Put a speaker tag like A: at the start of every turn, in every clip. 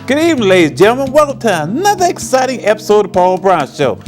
A: Good evening, ladies and gentlemen. Welcome to another exciting episode of the Paul Brown Show.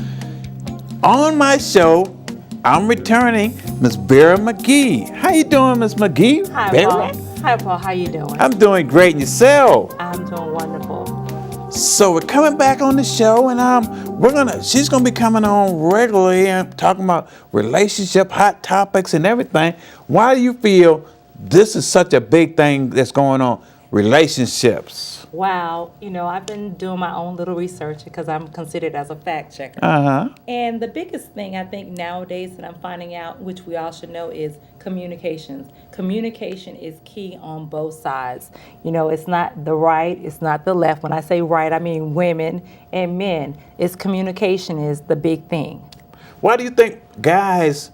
A: On my show, I'm returning Ms.Vera McGee. How you doing, Ms. McGee?
B: Hi,
A: Vera?
B: Paul. Hi, Paul. How you doing?
A: I'm doing great, and yourself?
B: I'm doing wonderful.
A: So we're coming back on the show, and she's gonna be coming on regularly and talking about relationship, hot topics, and everything. Why do you feel this is such a big thing that's going on? Relationships.
B: Wow, I've been doing my own little research because I'm considered as a fact checker. And the biggest thing I think nowadays that I'm finding out, which we all should know, is communications. Communication is key on both sides. It's not the right, it's not the left. When I say right, I mean women and men. It's communication is the big thing.
A: Why do you think guys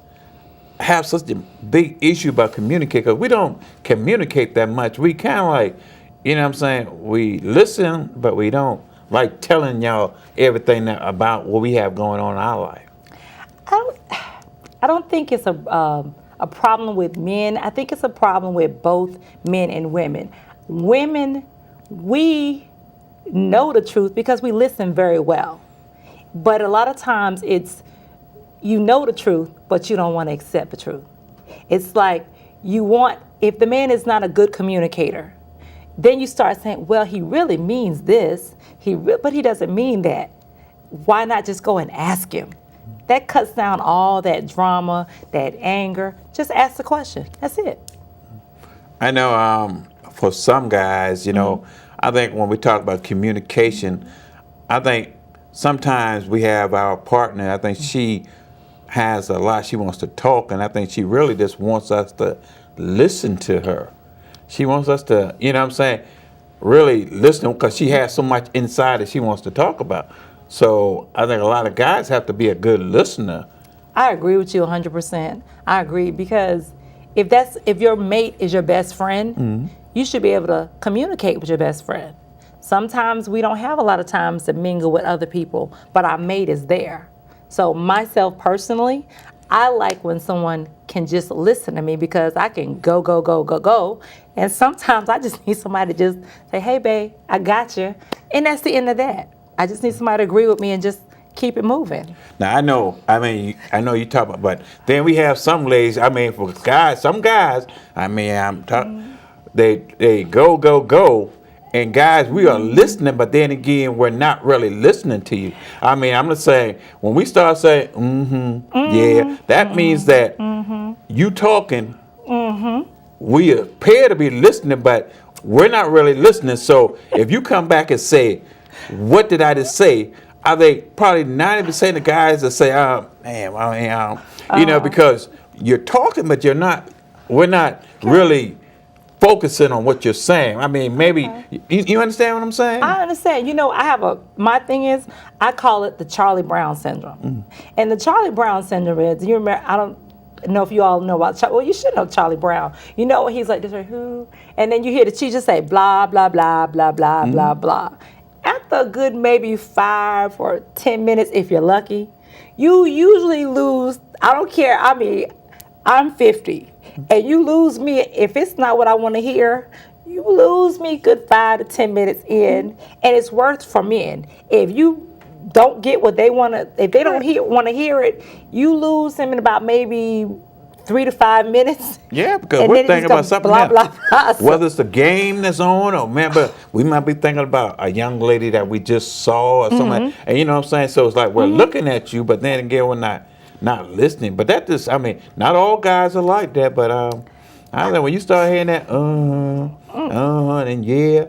A: have such a big issue about communicating? Because we don't communicate that much. We kind of like, you know what I'm saying? We listen, but we don't like telling y'all everything about what we have going on in our life.
B: I don't think it's a problem with men. I think it's a problem with both men and women. Women, we know the truth because we listen very well. But a lot of times it's, you know the truth, but you don't want to accept the truth. It's like if the man is not a good communicator, then you start saying, well, he really means this, but he doesn't mean that. Why not just go and ask him? That cuts down all that drama, that anger. Just ask the question. That's it.
A: I know for some guys, I think when we talk about communication, I think sometimes we have our partner, I think she has a lot she wants to talk, and I think she really just wants us to listen to her. She wants us to, really listen, because she has so much inside that she wants to talk about. So I think a lot of guys have to be a good listener.
B: I agree with you 100%. I agree, because if your mate is your best friend, you should be able to communicate with your best friend. Sometimes we don't have a lot of times to mingle with other people, but our mate is there. So myself personally, I like when someone can just listen to me, because I can go. And sometimes I just need somebody to just say, hey, babe, I got you. And that's the end of that. I just need somebody to agree with me and just keep it moving.
A: Now, I know you talk about, but then we have some ladies, for guys, some guys, they go. And guys, we are listening, but then again, we're not really listening to you. I'm just saying, when we start saying, yeah, that means that you talking, we appear to be listening, but we're not really listening. So if you come back and say, what did I just say? I think probably 90% of guys that say, because you're talking, but we're not really focusing on what you're saying. Maybe, you understand what I'm saying?
B: I understand. My thing is, I call it the Charlie Brown syndrome. And the Charlie Brown syndrome is, you remember, I don't know if you all know about Charlie. Well, you should know Charlie Brown. He's like this, right, who? And then you hear the teacher say, blah, blah, blah, blah, blah, blah, blah. After a good maybe 5 or 10 minutes, if you're lucky, you usually lose, I don't care, I'm 50. And you lose me, if it's not what I want to hear, you lose me good 5 to 10 minutes in, and it's worse for men. If you don't get what they want to, if they don't want to hear it, you lose them in about maybe 3 to 5 minutes.
A: Yeah, because we're thinking about something else.
B: Blah, blah.
A: Whether it's the game that's on, or we might be thinking about a young lady that we just saw or something. And you know what I'm saying? So it's like we're looking at you, but then again, we're not listening. But that just, not all guys are like that, but I think when you start hearing that, and yeah,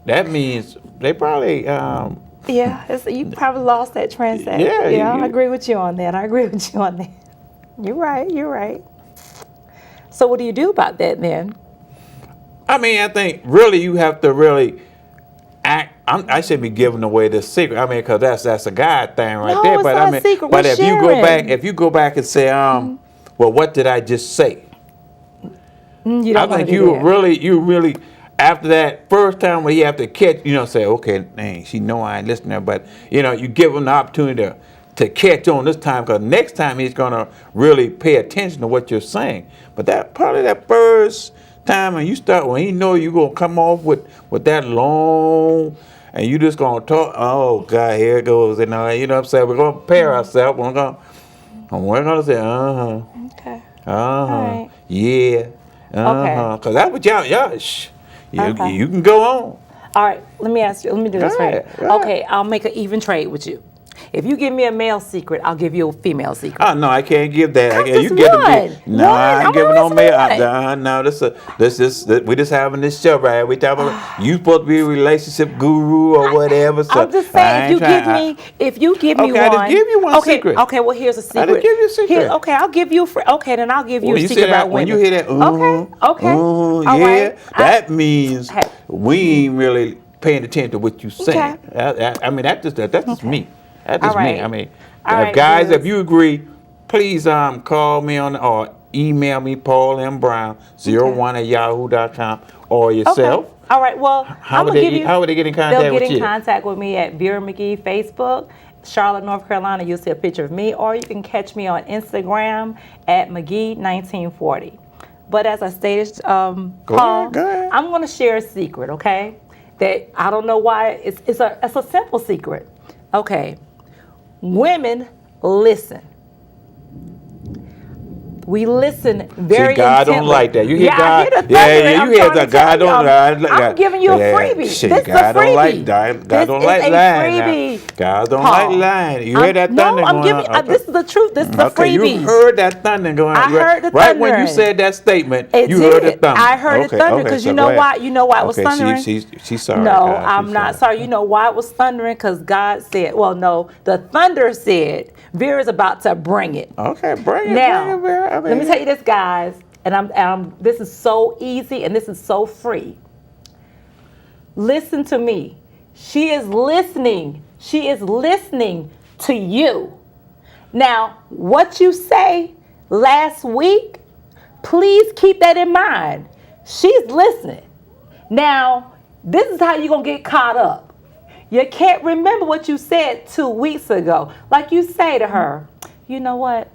A: that means they probably,
B: you probably lost that train set.
A: Yeah,
B: I agree with you on that. You're right. So what do you do about that then?
A: I think really you have to really act. I shouldn't be giving away this secret. Because that's a guy thing right there.
B: It's
A: But
B: not a secret.
A: but
B: We're
A: if you go back and say, well, what did I just say?
B: You don't
A: I think you really after that first time when you have to catch, say, okay, dang, she know I ain't listening to her, but you give him the opportunity to catch on this time, because next time he's gonna really pay attention to what you're saying. But that probably that first time and you start, when he know you going to come off with that long, and you just going to talk, oh, God, here it goes. And, you know what I'm saying? We're going to prepare ourselves. We're going to say,
B: Okay.
A: uh-huh,
B: All right.
A: yeah,
B: Okay.
A: Because that's what y'all,
B: Okay.
A: you can go on.
B: All right, let me ask you. Let me do this
A: Go
B: right.
A: ahead, go ahead.
B: Okay, I'll make an even trade with you. If you give me a male secret, I'll give you a female secret.
A: Oh no, I can't give that.
B: Just
A: You get
B: one.
A: no,
B: One.
A: I
B: I'm
A: ain't giving
B: gonna
A: no mail.
B: listen to
A: No, this we just having this show right. We talking about you supposed to be a relationship guru or whatever. So
B: I'm just
A: I
B: saying,
A: ain't trying-
B: if you give me
A: Okay,
B: one.
A: I just give you one
B: okay,
A: secret.
B: Okay, well here's a secret.
A: I just give you a secret.
B: Okay, I'll give you. Okay, then I'll give you
A: When
B: a
A: you
B: secret
A: say that,
B: about
A: when
B: women.
A: you hear that,
B: Okay. All
A: yeah,
B: right.
A: that means
B: Hey.
A: we ain't really paying attention to what you saying.
B: Okay.
A: I mean, that's just me. That's just
B: All
A: me.
B: right.
A: I mean,
B: All
A: if
B: right,
A: guys,
B: Biz.
A: if you agree, please call me on or email me Paul M Brown 01 @yahoo.com or yourself.
B: Okay. All right. Well,
A: How
B: I'm
A: would
B: gonna
A: they
B: give you.
A: how would they get in contact
B: They'll get
A: with
B: in
A: you?
B: contact with me at Vera McGee Facebook, Charlotte, North Carolina. You'll see a picture of me, or you can catch me on Instagram at McGee1940. But as I stated, Paul,
A: ahead, go ahead.
B: I'm gonna share a secret. Okay, that I don't know why it's a simple secret. Okay, women listen. We listen very
A: See, God
B: intently.
A: don't like that. You hear
B: yeah,
A: God?
B: I hear the thunder.
A: Yeah,
B: I'm
A: you hear
B: trying to
A: that.
B: tell
A: God
B: you,
A: don't.
B: I'm giving you a freebie.
A: Shit,
B: This is
A: God
B: a freebie.
A: don't like God don't
B: This
A: like
B: is a
A: lying. Now.
B: freebie.
A: God don't
B: Paul,
A: like lying. You hear that
B: no,
A: thunder
B: I'm
A: going
B: giving.
A: on?
B: This is the truth. This is a
A: Okay,
B: freebie.
A: you heard that thunder going on.
B: I heard the
A: right when you
B: thundering.
A: said that statement.
B: It
A: you
B: did.
A: heard the thunder.
B: I heard it thunder because
A: so
B: you know
A: go ahead.
B: why? You know why it was
A: Okay,
B: thundering?
A: she's sorry.
B: No,
A: God,
B: I'm
A: she's
B: not sorry. You know why it was thundering? Because God said, well, no, the thunder said, Vera's about to bring it.
A: Okay, bring it.
B: Now,
A: bring it, Vera. I mean,
B: let me tell you this, guys, and this is so easy and this is so free. Listen to me. She is listening. She is listening to you. Now, what you say last week, please keep that in mind. She's listening. Now, this is how you're going to get caught up. You can't remember what you said 2 weeks ago. Like you say to her, you know what?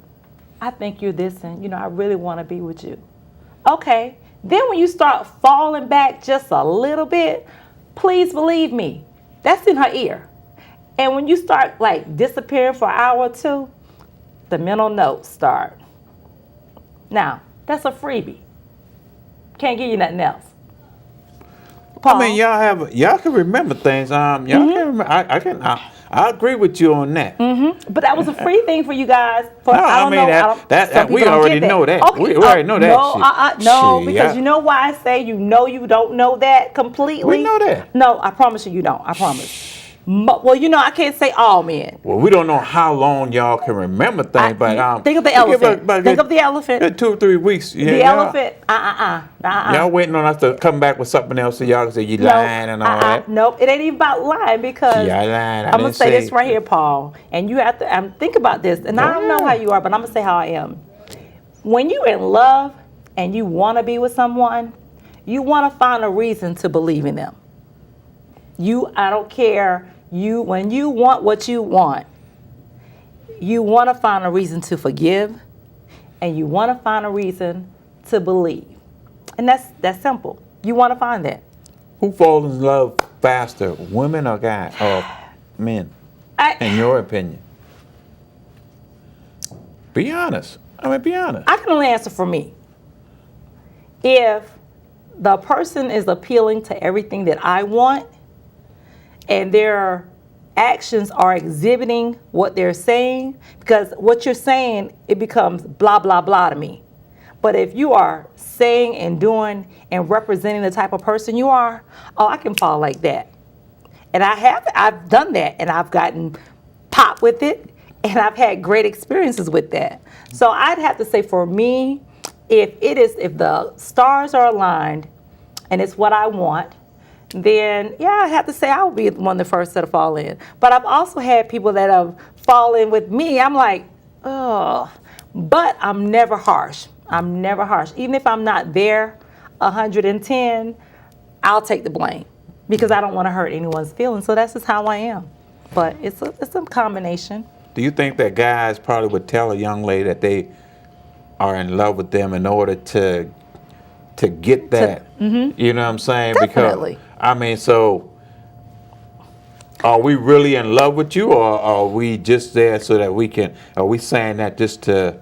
B: I think you're this and, I really want to be with you. Okay. Then when you start falling back just a little bit, please believe me, that's in her ear. And when you start like disappearing for an hour or two, the mental notes start. Now, that's a freebie. Can't give you nothing else. Paul?
A: I mean, y'all can remember things. Y'all can remember. I agree with you on that.
B: But that was a free thing for you guys.
A: No, we already know that.
B: Okay.
A: We already know that.
B: No,
A: Shit,
B: because you know why I say you don't know that completely.
A: We know that.
B: No, I promise you don't. I promise. Well, I can't say all men.
A: Well, we don't know how long y'all can remember things, but
B: think of the elephant. Think of the elephant.
A: 2 or 3 weeks.
B: The elephant.
A: Y'all waiting on us to come back with something else, so y'all can say you lying and all that.
B: Nope, it ain't even about lying because
A: Yeah, I lied.
B: I'm gonna say this right here, Paul, and you have to think about this. And I don't know how you are, but I'm gonna say how I am. When you're in love and you want to be with someone, you want to find a reason to believe in them. I don't care. When you want what you want to find a reason to forgive, and you want to find a reason to believe. And that's simple. You want to find that.
A: Who falls in love faster, women or guys or men? In your opinion, be honest. Be honest.
B: I can only answer for me. If the person is appealing to everything that I want, and their actions are exhibiting what they're saying, because what you're saying, it becomes blah, blah, blah to me. But if you are saying and doing and representing the type of person you are, I can fall like that. And I've done that, and I've gotten popped with it, and I've had great experiences with that. So I'd have to say for me, if the stars are aligned and it's what I want, then I have to say I would be one of the first to fall in. But I've also had people that have fallen with me. I'm like, oh, but I'm never harsh. I'm never harsh. Even if I'm not there 110, I'll take the blame because I don't want to hurt anyone's feelings. So that's just how I am. But it's a combination.
A: Do you think that guys probably would tell a young lady that they are in love with them in order to to get that. You know what I'm saying?
B: Definitely.
A: Because I mean, so are we really in love with you, or are we just there so that we can? Are we saying that just to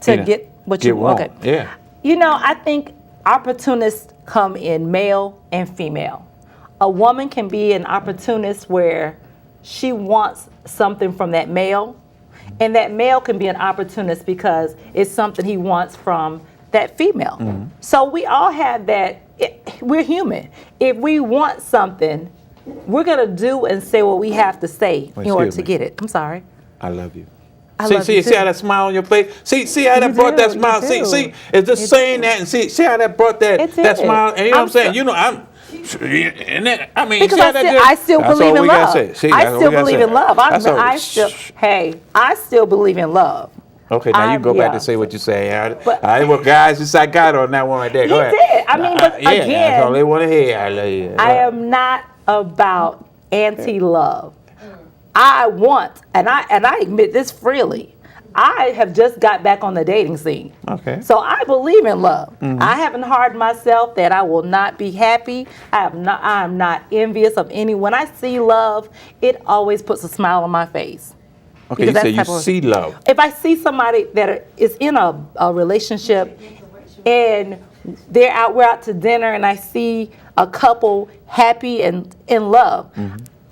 B: get what you want? Okay.
A: Yeah.
B: You know, I think opportunists come in male and female. A woman can be an opportunist where she wants something from that male, and that male can be an opportunist because it's something he wants from that female. So we all have that. We're human. If we want something, we're gonna do and say what we have to say in order to get it. I'm sorry.
A: I love you.
B: I love you
A: See
B: too.
A: how that smile on your face? See how that
B: You
A: brought that
B: do,
A: smile?
B: you do.
A: See, it's just saying that, and see how that brought that
B: It
A: that
B: did.
A: smile. And you know what I'm saying?
B: so-
A: You know, and then, I mean,
B: Because
A: see how that did?
B: I still
A: That's
B: believe
A: all
B: in
A: we gotta
B: love.
A: say. See,
B: I
A: that's all
B: still
A: we gotta
B: believe
A: say.
B: in love.
A: That's all-
B: I still believe in love.
A: Okay, now you can go back
B: yeah.
A: to say what you say. All
B: But-
A: right, well, guys, just I got on that one right there. Go
B: He
A: ahead.
B: did. I mean, but
A: yeah,
B: again,
A: that's all they want to hear. I love you.
B: I am not about anti-love. I want, and I admit this freely, I have just got back on the dating scene.
A: Okay.
B: So I believe in love. I haven't hardened myself that I will not be happy. I am not envious of anyone. When I see love, it always puts a smile on my face.
A: Okay,
B: Because
A: you say
B: that's
A: you
B: type of-
A: see love.
B: If I see somebody that is in a relationship and we're out to dinner and I see a couple happy and in love,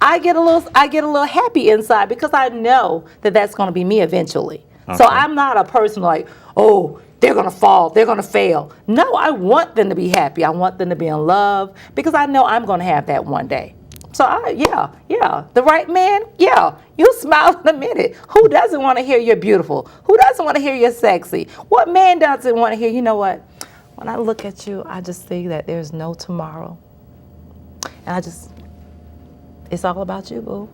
B: I get a little happy inside because I know that that's going to be me eventually. So
A: Okay.
B: I'm not a person like, oh, they're going to fall, they're going to fail. No, I want them to be happy. I want them to be in love because I know I'm going to have that one day. So yeah, the right man, yeah, you'll smile in a minute. Who doesn't want to hear you're beautiful? Who doesn't want to hear you're sexy? What man doesn't want to hear, you know what? When I look at you, I just see that there's no tomorrow. And it's all about you, boo.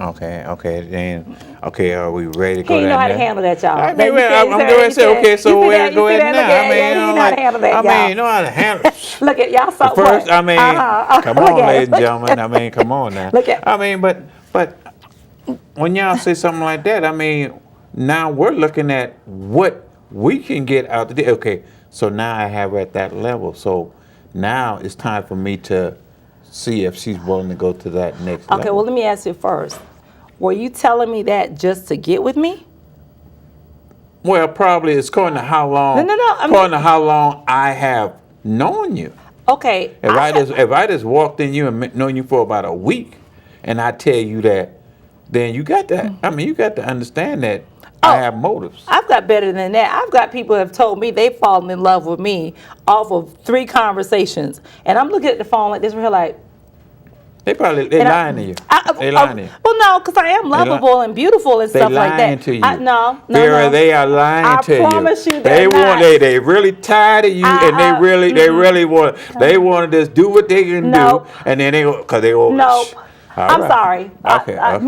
A: Okay, then, are we ready to go
B: He know
A: down
B: how to
A: there?
B: handle that, y'all.
A: I
B: Now,
A: mean,
B: you said-
A: I'm
B: you said-
A: going to
B: you
A: say,
B: said-
A: okay, so
B: you see
A: we're
B: that-
A: go
B: you see
A: ahead
B: that?
A: now.
B: Look at-
A: I mean,
B: yeah,
A: you know,
B: you know how to handle that,
A: I
B: y'all.
A: mean, you know how to handle.
B: Look at y'all. So
A: First, I mean,
B: Uh-huh.
A: come
B: Look
A: on,
B: at it.
A: ladies and gentlemen. I mean, come on now.
B: Look at-
A: I mean, but when y'all say something like that, I mean, now we're looking at what we can get out of the okay. So now I have her at that level. So now it's time for me to see if she's willing to go to that next level.
B: Okay, well, let me ask you first. Were you telling me that just to get with me?
A: Well, probably it's according to how long.
B: No, I mean-
A: according to how long I have known you.
B: Okay.
A: If I just walked in you and known you for about a week, and I tell you that, then you got to. I mean, you got to understand that I have motives.
B: I've got better than that. I've got people that have told me they've fallen in love with me off of 3 conversations. And I'm looking at the phone like this, we're like,
A: They lying to you. They lying to you.
B: well, no, because I am lovable and beautiful and
A: They
B: stuff like
A: lying
B: that.
A: to you.
B: No.
A: Vera, they are lying
B: I
A: to you.
B: promise you
A: They
B: they're not.
A: they really tired of you, and they really want to just do what they can
B: Nope.
A: do, and then they because they all.
B: Nope.
A: All
B: I'm
A: right.
B: sorry.
A: Okay.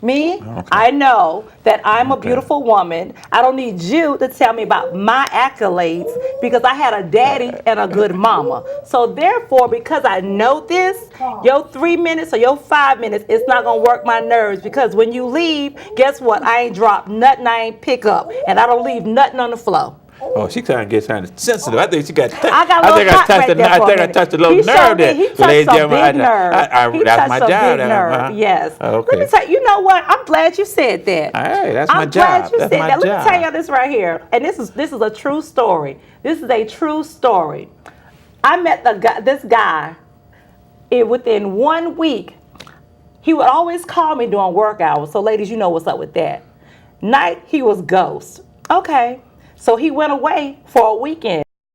B: Me, I know that I'm a beautiful woman. I don't need you to tell me about my accolades because I had a daddy and a good mama. So therefore, because I know this, your 3 minutes or your 5 minutes, it's not going to work my nerves because when you leave, guess what? I ain't drop nothing, I ain't pick up, and I don't leave nothing on the floor.
A: Oh, she trying to get kind of sensitive. I think she got.
B: I got a little hot right there for a minute.
A: touched a little
B: He
A: nerve
B: showed me-
A: there.
B: He touched
A: Ladies and
B: a
A: gentlemen,
B: big nerve. He
A: that's
B: touched
A: my
B: a
A: job.
B: big nerve. Yes.
A: Okay.
B: Let me tell you, you know what? I'm glad you said that.
A: Hey, that's my
B: I'm glad
A: job.
B: you
A: That's
B: said
A: my
B: that. Let
A: job.
B: me tell y'all this right here, and this is a true story. This is a true story. I met this guy. Within 1 week, he would always call me during work hours. So, ladies, you know what's up with that. Night, he was ghost. Okay. So he went away for a weekend.